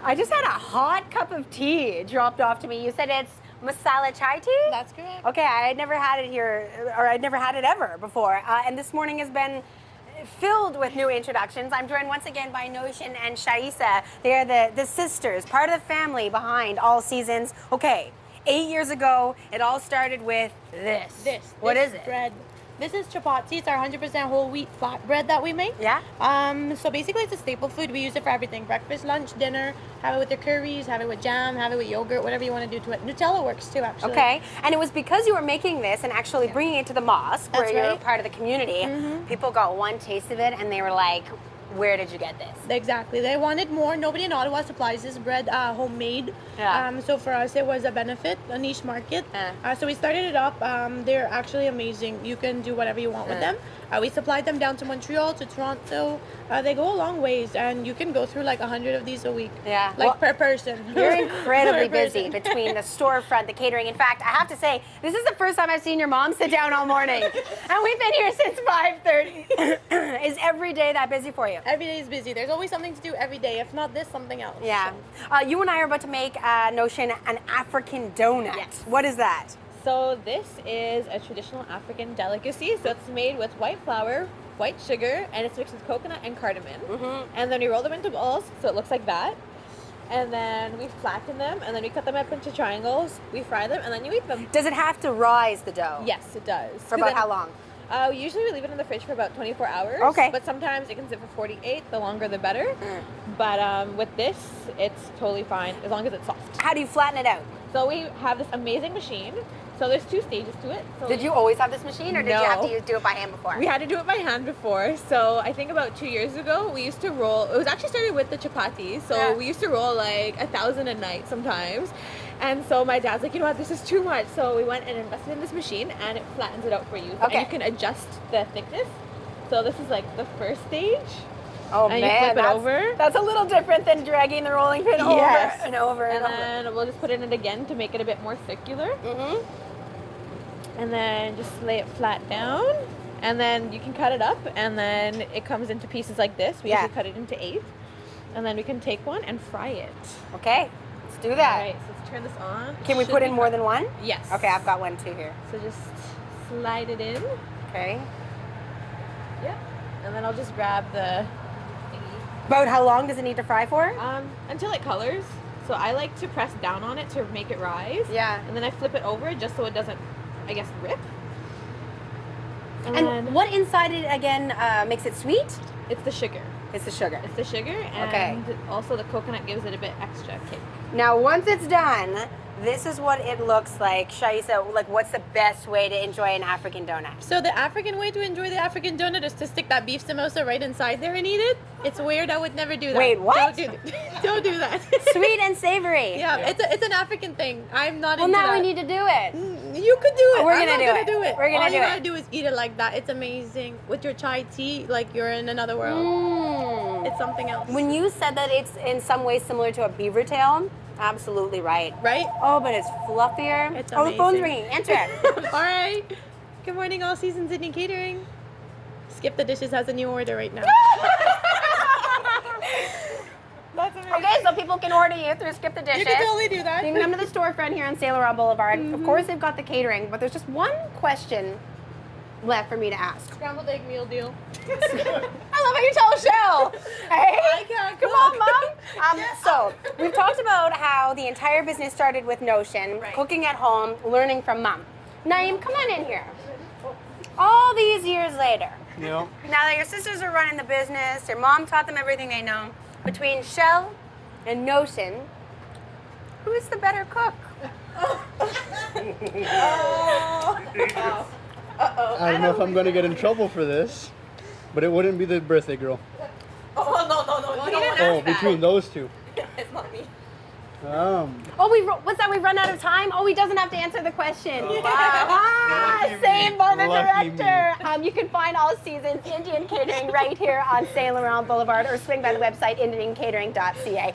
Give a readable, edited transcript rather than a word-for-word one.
I just had a hot cup of tea dropped off to me. You said it's masala chai tea? That's correct. Okay, I had never had it here, or I'd never had it ever before. And this morning has been filled with new introductions. I'm joined once again by Notion and Shaisa. They are the sisters, part of the family behind All Seasons. Okay, 8 years ago, it all started with this. What is it? Bread. This is chapati. It's our 100% whole wheat flatbread that we make. Yeah. So basically, it's a staple food. We use it for everything: breakfast, lunch, dinner. Have it with your curries. Have it with jam. Have it with yogurt. Whatever you want to do to it. Nutella works too, actually. Okay, and it was because you were making this and actually bringing it to the mosque, where That's you're right. part of the community. People got one taste of it and they were like, "Where did you get this?" Exactly. They wanted more. Nobody in Ottawa supplies this bread homemade. Yeah. So for us, it was a benefit, a niche market. Yeah. So we started it up. They're actually amazing. You can do whatever you want with them. We supplied them down to Montreal, to Toronto. They go a long ways, and you can go through like 100 of these a week. Yeah. Like Well, per person. You're incredibly Per busy person. between the storefront, the catering. In fact, I have to say, this is the first time I've seen your mom sit down all morning. And we've been here since 5:30. Is every day that busy for you? Every day is busy. There's always something to do every day. If not this, something else. Yeah. So. You and I are about to make Notion an African donut. Yes. What is that? So this is a traditional African delicacy. So it's made with white flour, white sugar, and it's mixed with coconut and cardamom. And then we roll them into balls, so it looks like that. And then we flatten them, and then we cut them up into triangles. We fry them, and then you eat them. Does it have to rise the dough? Yes, it does. For about how long? Usually we leave it in the fridge for about 24 hours. Okay. But sometimes it can sit for 48. The longer, the better. But with this, it's totally fine as long as it's soft. How do you flatten it out? So we have this amazing machine. So there's 2 stages to it. So Did you always have this machine, or did you have No. to do it by hand before? We had to do it by hand before. So I think about 2 years ago, we used to roll. It was actually started with the chapati. So Yeah. we used to roll like 1,000 a night sometimes. And so my dad's like, you know what, this is too much. So we went and invested in this machine, and it flattens it out for you. Okay. And you can adjust the thickness. So this is like the first stage. Oh And man, you flip it that's, over. that's a little different than dragging the rolling pin over Yes. and over and, And over. then we'll just put it in again to make it a bit more circular. And then just lay it flat down. And then you can cut it up, and then it comes into pieces like this. We Yeah. usually cut it into 8. And then we can take one and fry it. Okay, let's do that. All right, so let's turn this on. Can we Should put be in more fine. than one? Yes. Okay, I've got one too here. So just slide it in. Okay. Yep. And then I'll just grab the About how long does it need to fry for? until it colors. So I like to press down on it to make it rise. Yeah. And then I flip it over just so it doesn't, I guess, rip. And then what inside it again makes it sweet? it's the sugar. It's the sugar. It's the sugar, and Okay. also the coconut gives it a bit extra kick. Now, once it's done, this is what it looks like. Shaisa, like, what's the best way to enjoy an African donut? So the African way to enjoy the African donut is to stick that beef samosa right inside there and eat it. It's weird. I would never do that. Wait, what? Don't do that. Sweet and savory. Yeah, it's an African thing. I'm not Well, into now that. we need to do it. You could do it. We're I'm gonna not do it. do it. We're gonna All do you it. gotta do is eat it like that. It's amazing. With your chai tea, like you're in another world. It's something else. When you said that it's in some ways similar to a beaver tail, absolutely right. Right? Oh, but it's fluffier. It's Oh, the phone's amazing. ringing. Answer it. All right. Good morning, All Seasons Sydney Catering. Skip the Dishes has a new order right now. That's amazing. Okay, so people can order you through Skip the Dishes. You can totally do that. You can come to the storefront here on Saint Laurent Boulevard. Of course, they've got the catering, but there's just one question left for me to ask. Scrambled egg meal deal. I love how you tell Shell. Hey, I can't come on, Mom. So we've talked about how the entire business started with Notion, cooking at home, learning from Mom. Naeem, come on in here. All these years later, Yeah. now that your sisters are running the business, your mom taught them everything they know, between Shell and Notion, who is the better cook? I don't know if I'm going to get in trouble for this, but it wouldn't be the birthday girl. Oh, no. You don't Oh, between those two. It's not me. Oh, what's that? We run out of time. Oh, he doesn't have to answer the question. Oh. Ah, Lucky me. same by the Lucky me. director. You can find All Seasons Indian Catering right here on Saint Laurent Boulevard, or swing by the website indiancatering.ca.